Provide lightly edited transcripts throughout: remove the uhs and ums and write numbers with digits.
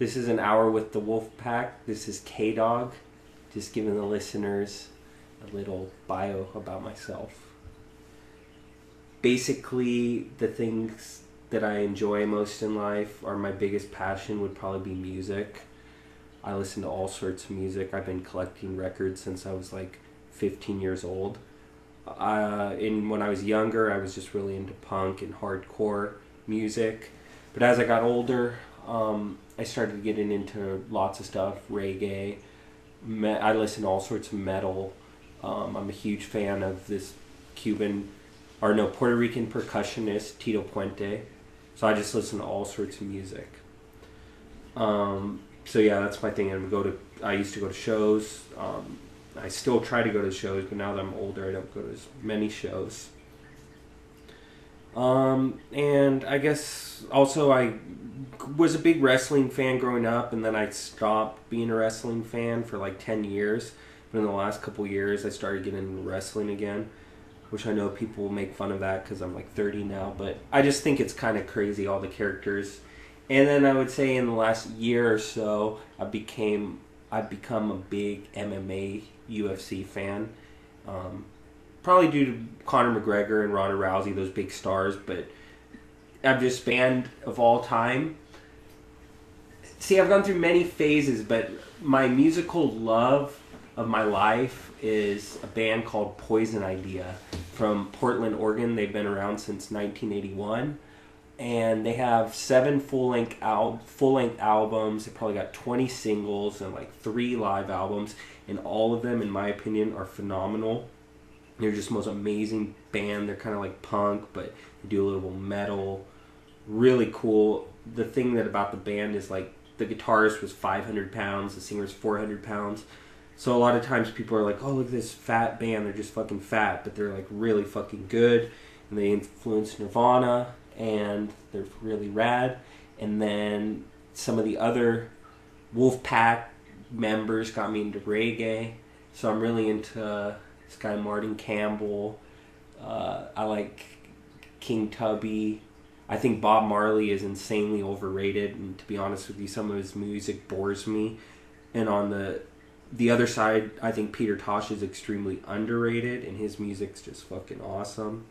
This is an hour with the Wolf Pack. This is K-Dog. Just giving the listeners a little bio about myself. Basically, the things that I enjoy most in life are my biggest passion would probably be music. I listen to all sorts of music. I've been collecting records since I was like 15 years old. When I was younger, I was just really into punk and hardcore music. But as I got older, I started getting into lots of stuff, reggae. I listen to all sorts of metal. I'm a huge fan of this Puerto Rican percussionist, Tito Puente. So I just listen to all sorts of music. So yeah, that's my thing. I used to go to shows. I still try to go to shows, but now that I'm older, I don't go to as many shows. And I guess also I was a big wrestling fan growing up, and then I stopped being a wrestling fan for like 10 years. But in the last couple years, I started getting into wrestling again, which I know people make fun of that because I'm like 30 now, but I just think it's kind of crazy, all the characters. And then I would say in the last year or so, I've become a big MMA UFC fan. Probably due to Conor McGregor and Ronda Rousey, those big stars, but I'm just fan of all time. See, I've gone through many phases, but my musical love of my life is a band called Poison Idea from Portland, Oregon. They've been around since 1981. And they have 7 full-length albums. They probably got 20 singles and like 3 live albums. And all of them, in my opinion, are phenomenal. They're just the most amazing band. They're kind of like punk, but they do a little metal. Really cool. The thing about the band is like the guitarist was 500 pounds. The singer's 400 pounds. So a lot of times people are like, oh, look at this fat band. They're just fucking fat, but they're like really fucking good. And they influenced Nirvana. And they're really rad. And then some of the other Wolfpack members got me into reggae. So I'm really into this guy Martin Campbell. I like King Tubby. I think Bob Marley is insanely overrated. And to be honest with you, some of his music bores me. And on the other side, I think Peter Tosh is extremely underrated. And his music's just fucking awesome.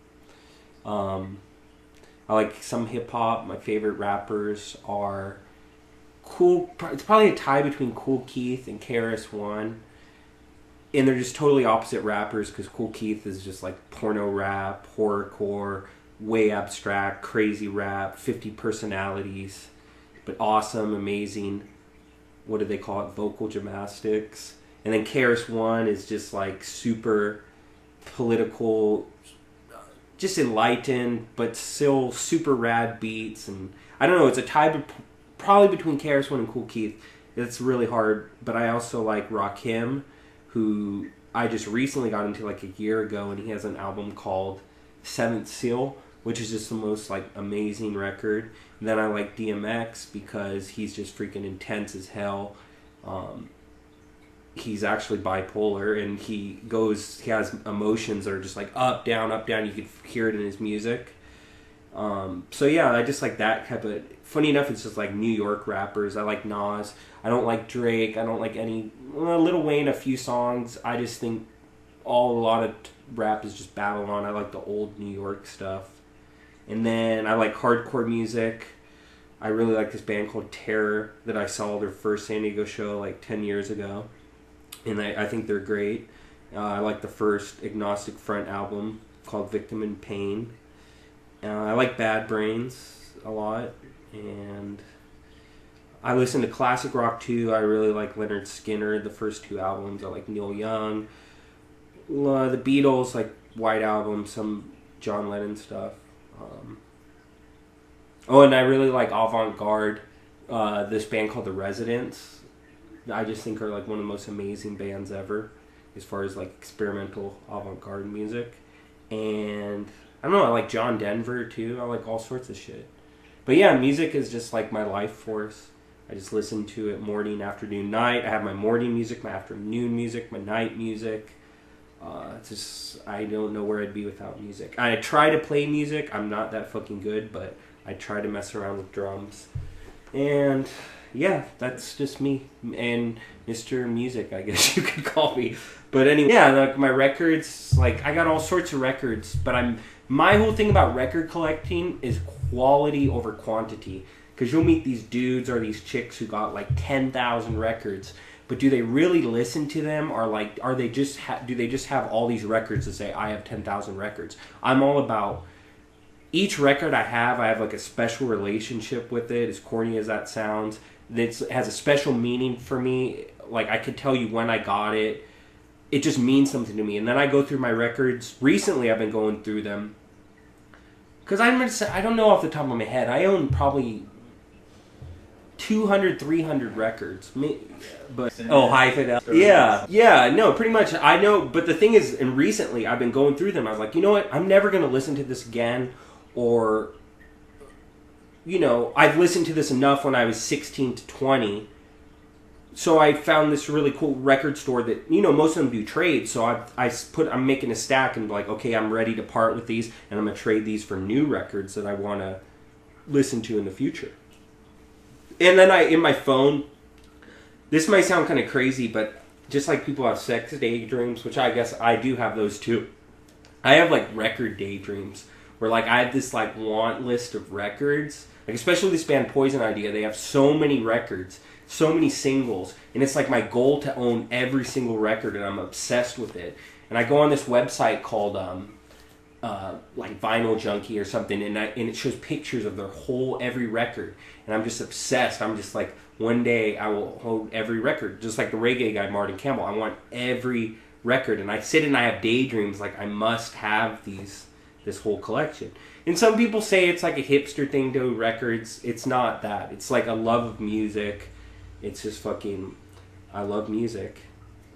I like some hip-hop. My favorite rappers are Cool. It's probably a tie between Kool Keith and KRS-One. And they're just totally opposite rappers because Kool Keith is just like porno rap, horrorcore, way abstract, crazy rap, 50 personalities. But awesome, amazing, what do they call it? Vocal gymnastics. And then KRS-One is just like super political, just enlightened, but still super rad beats. And I don't know, it's a tie probably between KRS-One and Kool Keith. It's really hard, but I also like Rakim, who I just recently got into like a year ago, and he has an album called Seventh Seal, which is just the most like amazing record. And then I like DMX because he's just freaking intense as hell. He's actually bipolar, and he has emotions that are just like up, down, up, down. You can hear it in his music. So yeah, I just like that type of. Funny enough, it's just like New York rappers. I like Nas. I don't like Drake. I don't like any. Lil Wayne, a few songs. I just think a lot of rap is just Babylon. I like the old New York stuff. And then I like hardcore music. I really like this band called Terror that I saw their first San Diego show like 10 years ago. And I think they're great. I like the first Agnostic Front album called Victim in Pain. I like Bad Brains a lot. And I listen to classic rock too. I really like Leonard Skinner, the first 2 albums. I like Neil Young. The Beatles, like White Album, some John Lennon stuff. And I really like avant-garde. This band called The Residents. I just think are like one of the most amazing bands ever as far as like experimental avant-garde music. And I don't know, I like John Denver too. I like all sorts of shit. But yeah, music is just like my life force. I just listen to it morning, afternoon, night. I have my morning music, my afternoon music, my night music. It's just, I don't know where I'd be without music. I try to play music. I'm not that fucking good, but I try to mess around with drums. And yeah, that's just me and Mr. Music, I guess you could call me. But anyway, yeah, like my records, like I got all sorts of records, but my whole thing about record collecting is quality over quantity. Because you'll meet these dudes or these chicks who got like 10,000 records, but do they really listen to them, or like are they just do they just have all these records to say I have 10,000 records? I'm all about each record I have like a special relationship with it. As corny as that sounds, it has a special meaning for me. Like I could tell you when I got it. It just means something to me. And then I go through my records. Recently, I've been going through them because I don't know off the top of my head. I own probably 200, 300 records. But high fidelity. Yeah, no, pretty much. I know, but the thing is, and recently I've been going through them. I was like, you know what? I'm never going to listen to this again, or I've listened to this enough when I was 16 to 20. So I found this really cool record store that, most of them do trades. So I'm making a stack and like, okay, I'm ready to part with these, and I'm going to trade these for new records that I want to listen to in the future. And then in my phone, this might sound kind of crazy, but just like people have sex daydreams, which I guess I do have those too. I have like record daydreams where like I have this like want list of records, like especially this band Poison Idea. They have so many records, so many singles, and it's like my goal to own every single record, and I'm obsessed with it. And I go on this website called like Vinyl Junkie or something, and it shows pictures of every record, and I'm just obsessed. I'm just like, one day I will hold every record, just like the reggae guy Martin Campbell. I want every record, and I sit and I have daydreams like I must have this whole collection. And some people say it's like a hipster thing to records. It's not that. It's like a love of music. It's just fucking, I love music,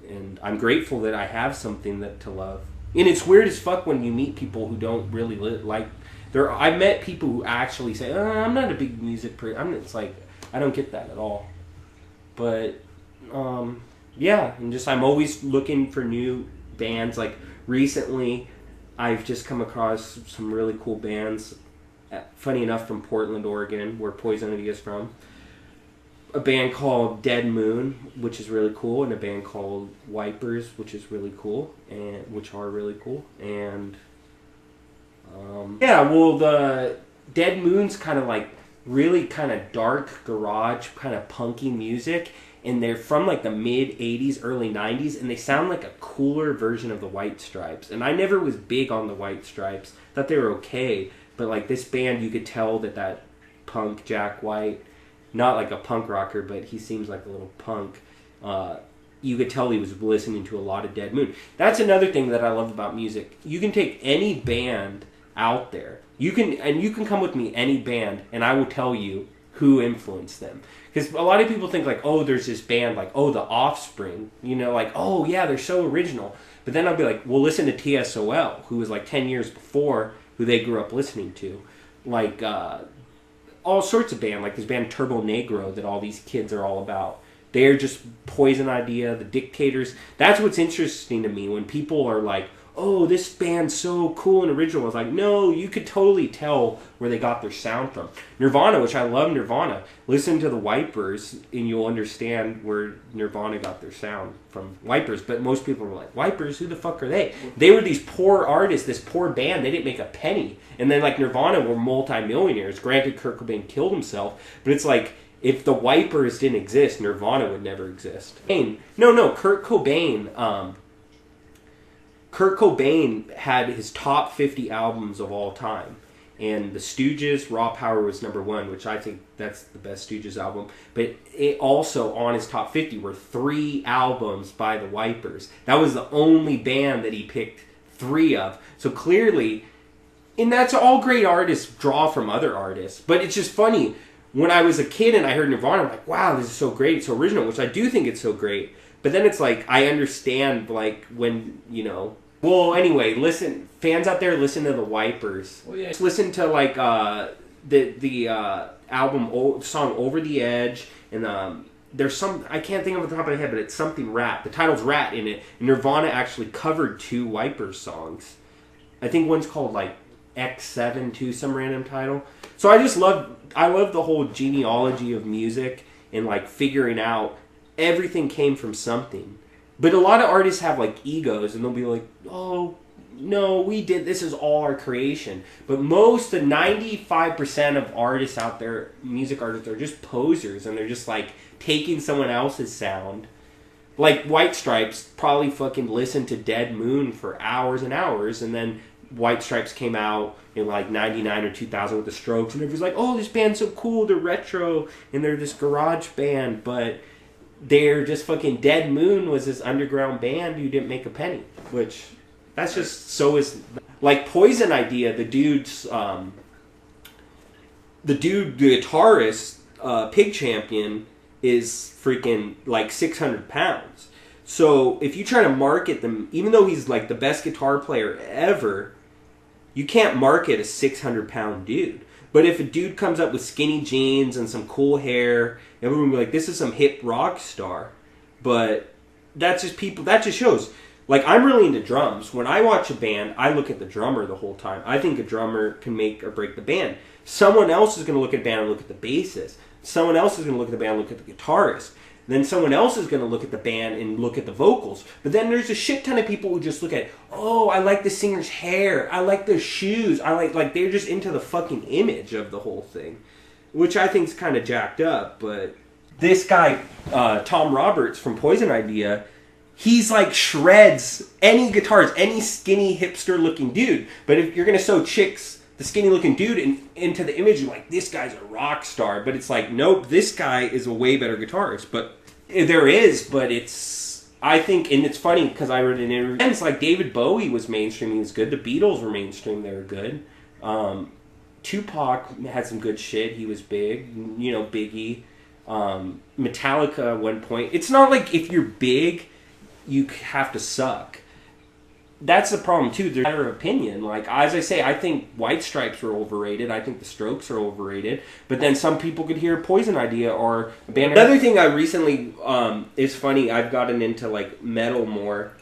and I'm grateful that I have something to love. And it's weird as fuck when you meet people who don't really like. I've met people who actually say, "I'm not a big music person." It's like I don't get that at all. But yeah, and just I'm always looking for new bands. Like recently, I've just come across some really cool bands. Funny enough, from Portland, Oregon, where Poison Idea is from. A band called Dead Moon, which is really cool, and a band called Wipers, which is really cool, and which are really cool. And the Dead Moon's kind of like really kind of dark garage, kind of punky music, and they're from like the mid 80s, early 90s, and they sound like a cooler version of the White Stripes. And I never was big on the White Stripes. Thought they were okay, but like this band, you could tell that punk Jack White, not like a punk rocker, but he seems like a little punk. You could tell he was listening to a lot of Dead Moon. That's another thing that I love about music. You can take any band out there. You can come with me any band, and I will tell you who influenced them. Because a lot of people think like, oh, there's this band like, oh, The Offspring. Like, oh yeah, they're so original. But then I'll be like, well, listen to TSOL, who was like 10 years before who they grew up listening to. Like, all sorts of band, like this band Turbo Negro that all these kids are all about. They're just Poison Idea, the Dictators. That's what's interesting to me when people are like, oh, this band's so cool and original. I was like, no, you could totally tell where they got their sound from. Nirvana, which I love Nirvana. Listen to the Wipers and you'll understand where Nirvana got their sound from. Wipers. But most people were like, Wipers? Who the fuck are they? They were these poor artists, this poor band. They didn't make a penny. And then like Nirvana were multi-millionaires. Granted, Kurt Cobain killed himself. But it's like, if the Wipers didn't exist, Nirvana would never exist. No, Kurt Cobain... Kurt Cobain had his top 50 albums of all time. And the Stooges, Raw Power was number 1, which I think that's the best Stooges album. But it also on his top 50 were 3 albums by the Wipers. That was the only band that he picked 3 of. So clearly, and that's all great artists draw from other artists. But it's just funny, when I was a kid and I heard Nirvana, I'm like, wow, this is so great, it's so original, which I do think it's so great. But then it's like, I understand, like, when, Well, anyway, listen, fans out there, listen to the Wipers. Well, yeah. Just listen to like the album song "Over the Edge," and there's some I can't think of off the top of my head, but it's something Rat. The title's Rat in it. And Nirvana actually covered 2 Wipers songs. I think one's called like X7 to some random title. So I just love I love the whole genealogy of music and like figuring out everything came from something. But a lot of artists have like egos and they'll be like, oh, no, we did, this is all our creation. But most, the 95% of artists out there, music artists, are just posers and they're just like taking someone else's sound. Like White Stripes probably fucking listened to Dead Moon for hours and hours, and then White Stripes came out in like 99 or 2000 with the Strokes, and everyone's like, oh, this band's so cool, they're retro, and they're this garage band, but they're just fucking Dead Moon was this underground band who didn't make a penny, which that's just so is like Poison Idea, the guitarist, Pig Champion, is freaking like 600 pounds. So if you try to market them, even though he's like the best guitar player ever, you can't market a 600-pound dude. But if a dude comes up with skinny jeans and some cool hair, everyone will be like, this is some hip rock star. But that's just people, that just shows. Like, I'm really into drums. When I watch a band, I look at the drummer the whole time. I think a drummer can make or break the band. Someone else is going to look at the band and look at the bassist. Someone else is going to look at the band and look at the guitarist. Then someone else is going to look at the band and look at the vocals. But then there's a shit ton of people who just look at, oh, I like the singer's hair. I like their shoes. I like they're just into the fucking image of the whole thing. Which I think is kind of jacked up. But this guy, Tom Roberts from Poison Idea, he's like shreds any guitars, any skinny hipster looking dude. But if you're going to sew chicks, the skinny looking dude, into the image, you're like, this guy's a rock star. But it's like, nope, this guy is a way better guitarist. But there is, but it's, I think, and it's funny because I read an interview, and it's like David Bowie was mainstream, he was good. The Beatles were mainstream, they were good. Tupac had some good shit, he was big. You know, Biggie. Metallica at one point. It's not like if you're big, you have to suck. That's the problem too. There's a matter of opinion. Like, as I say, I think White Stripes are overrated. I think the Strokes are overrated. But then some people could hear Poison Idea or a band. Another thing I recently is funny. I've gotten into like metal more.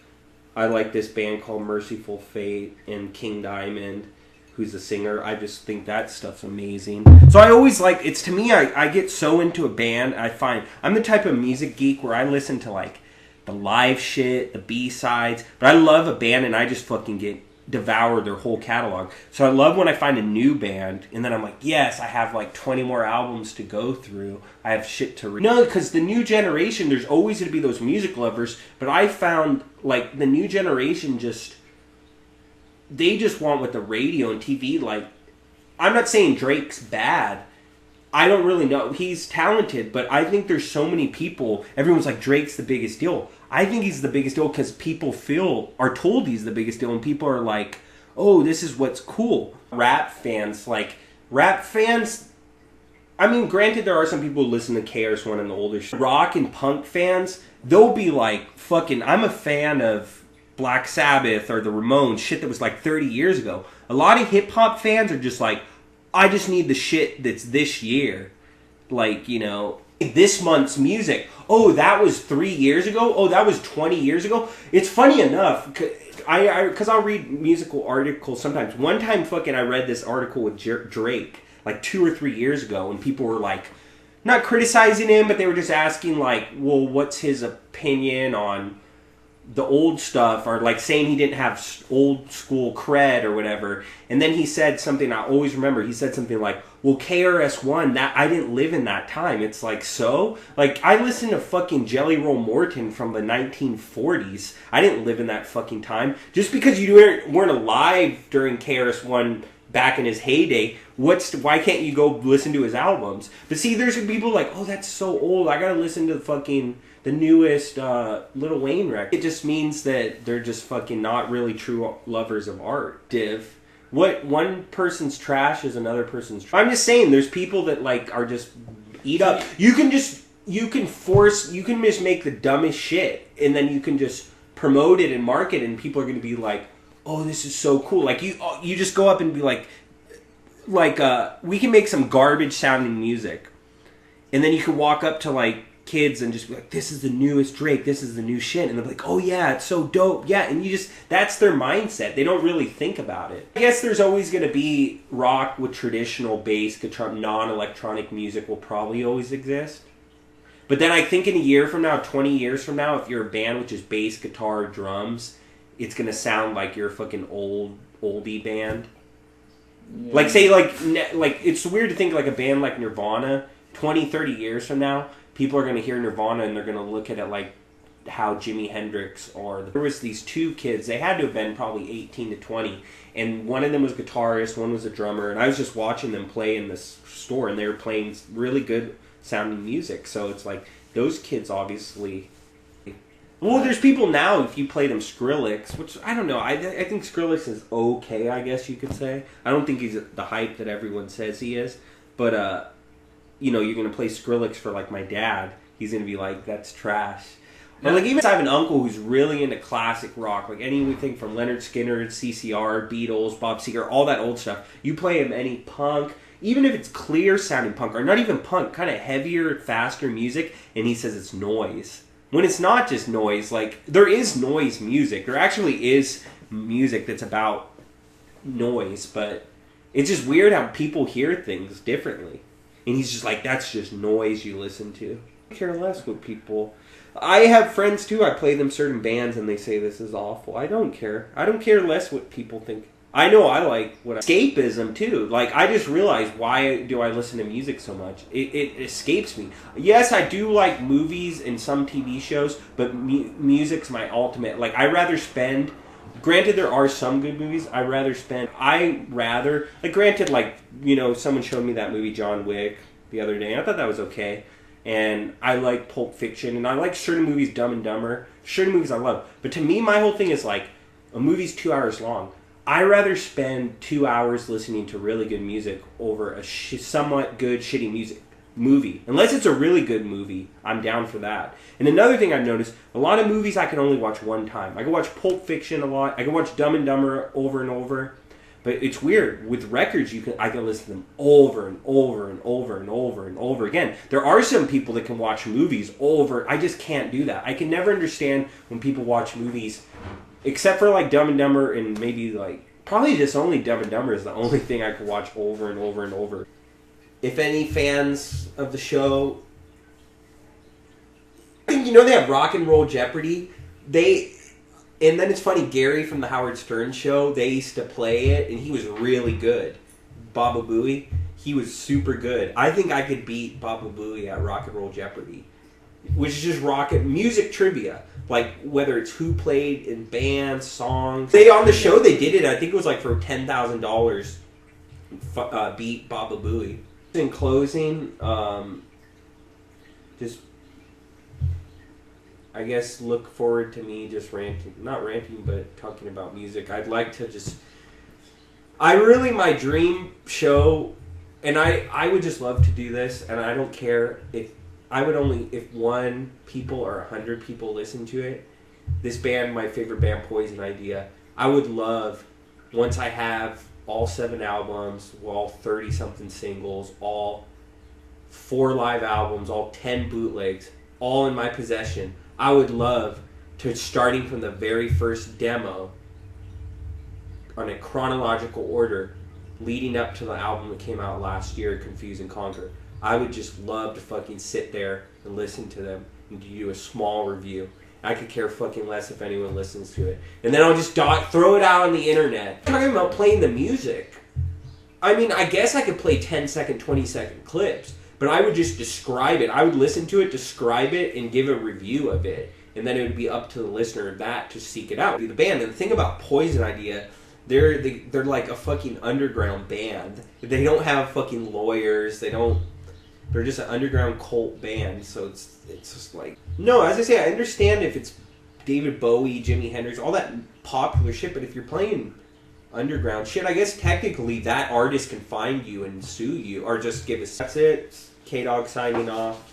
I like this band called Merciful Fate and King Diamond, who's the singer. I just think that stuff's amazing. So I always like, it's to me, I get so into a band. I find I'm the type of music geek where I listen to like the live shit, the B-sides. But I love a band and I just fucking devour their whole catalog. So I love when I find a new band and then I'm like, yes, I have like 20 more albums to go through. I have shit to read. No, because the new generation, there's always going to be those music lovers. But I found like the new generation they just want what the radio and TV, like, I'm not saying Drake's bad. I don't really know. He's talented, but I think there's so many people. Everyone's like, Drake's the biggest deal. I think he's the biggest deal because people are told he's the biggest deal, and people are like, oh, this is what's cool. Rap fans, I mean, granted, there are some people who listen to KRS-One and the older shit. Rock and punk fans, they'll be like, fucking, I'm a fan of Black Sabbath or the Ramones, shit that was like 30 years ago. A lot of hip-hop fans are just like, I just need the shit that's this year. Like, you know, this month's music. Oh, that was 3 years ago? Oh, that was 20 years ago? It's funny enough, because I'll read musical articles sometimes. One time fucking I read this article with Drake, like 2 or 3 years ago, and people were like, not criticizing him, but they were just asking like, well, what's his opinion on the old stuff, or like saying he didn't have old school cred or whatever. And then he said something I always remember. He said something like, well, KRS-One, that I didn't live in that time. It's like, so? Like, I listened to fucking Jelly Roll Morton from the 1940s. I didn't live in that fucking time. Just because you weren't alive during KRS-One back in his heyday, why can't you go listen to his albums? But see, there's people like, oh, that's so old. I gotta listen to the newest Lil Wayne record. It just means that they're just fucking not really true lovers of art. Div. What one person's trash is another person's trash. I'm just saying, there's people that like are just eat up. You can just make the dumbest shit, and then you can just promote it and market it, and people are going to be like, oh, this is so cool. Like you just go up and be like we can make some garbage sounding music, and then you can walk up to like kids and just be like, this is the newest Drake, this is the new shit, and they're like, oh yeah, it's so dope, yeah, and that's their mindset. They don't really think about it. I guess there's always going to be rock with traditional bass guitar, non-electronic music will probably always exist. But then I think in a year from now, 20 years from now, if you're a band with just bass, guitar, drums, it's going to sound like you're a fucking oldie band. Yeah. Like, say, like it's weird to think like a band like Nirvana, 20, 30 years from now, people are going to hear Nirvana and they're going to look at it like how Jimi Hendrix or... There was these two kids, they had to have been probably 18 to 20, and one of them was a guitarist, one was a drummer, and I was just watching them play in this store, and they were playing really good sounding music, so it's like, those kids obviously... Well, there's people now, if you play them Skrillex, which, I don't know, I think Skrillex is okay, I guess you could say. I don't think he's the hype that everyone says he is, but, you know, you're going to play Skrillex for, like, my dad, he's going to be like, that's trash. Or, like, even if I have an uncle who's really into classic rock, like anything from Leonard Skinner, CCR, Beatles, Bob Seger, all that old stuff, you play him any punk, even if it's clear sounding punk, or not even punk, kind of heavier, faster music, and he says it's noise. When it's not just noise, like, there is noise music. There actually is music that's about noise, but it's just weird how people hear things differently. And he's just like, that's just noise you listen to. I care less what people... I have friends, too, I play them certain bands, and they say this is awful. I don't care. I don't care less what people think. I know I like what escapism, too. Like, I just realized, why do I listen to music so much? It escapes me. Yes, I do like movies and some TV shows, but music's my ultimate. Like, I rather spend... Granted, there are some good movies. Like, granted, like, you know, someone showed me that movie John Wick the other day, and I thought that was okay. And I like Pulp Fiction, and I like certain movies, Dumb and Dumber. Certain movies I love. But to me, my whole thing is like, a movie's 2 hours long. I rather spend 2 hours listening to really good music over a somewhat good, shitty movie. Unless it's a really good movie, I'm down for that. And another thing I've noticed, a lot of movies I can only watch one time. I can watch Pulp Fiction a lot. I can watch Dumb and Dumber over and over. But it's weird. With records, I can listen to them over and over and over and over and over again. There are some people that can watch movies over. I just can't do that. I can never understand when people watch movies, except for like Dumb and Dumber and maybe like, probably just only Dumb and Dumber is the only thing I can watch over and over and over. If any fans of the show, you know they have Rock and Roll Jeopardy? And then it's funny, Gary from the Howard Stern show, they used to play it, and he was really good. Baba Booey, he was super good. I think I could beat Baba Booey at Rock and Roll Jeopardy, which is just music trivia. Like, whether it's who played in bands, songs. On the show, they did it, I think it was like for $10,000, beat Baba Booey. In closing, just... I guess look forward to me just not ranting, but talking about music. I'd like to just... my dream show, and I would just love to do this, and I don't care if 1 people or 100 people listen to it. This band, my favorite band, Poison Idea, I would love, once I have all 7 albums, all 30-something singles, all 4 live albums, all 10 bootlegs, all in my possession, I would love to, starting from the very first demo, on a chronological order, leading up to the album that came out last year, Confuse and Conquer. I would just love to fucking sit there and listen to them and do a small review. I could care fucking less if anyone listens to it. And then I'll just throw it out on the internet. I'm talking about playing the music. I mean, I guess I could play 10-second, 20-second clips, but I would just describe it. I would listen to it, describe it, and give a review of it. And then it would be up to the listener of that to seek it out. The band, and the thing about Poison Idea, they're like a fucking underground band. They don't have fucking lawyers. They're just an underground cult band. So it's just like... No, as I say, I understand if it's David Bowie, Jimi Hendrix, all that popular shit, but if you're playing underground shit, I guess technically that artist can find you and sue you, or just give us... That's it. K-Dog signing off.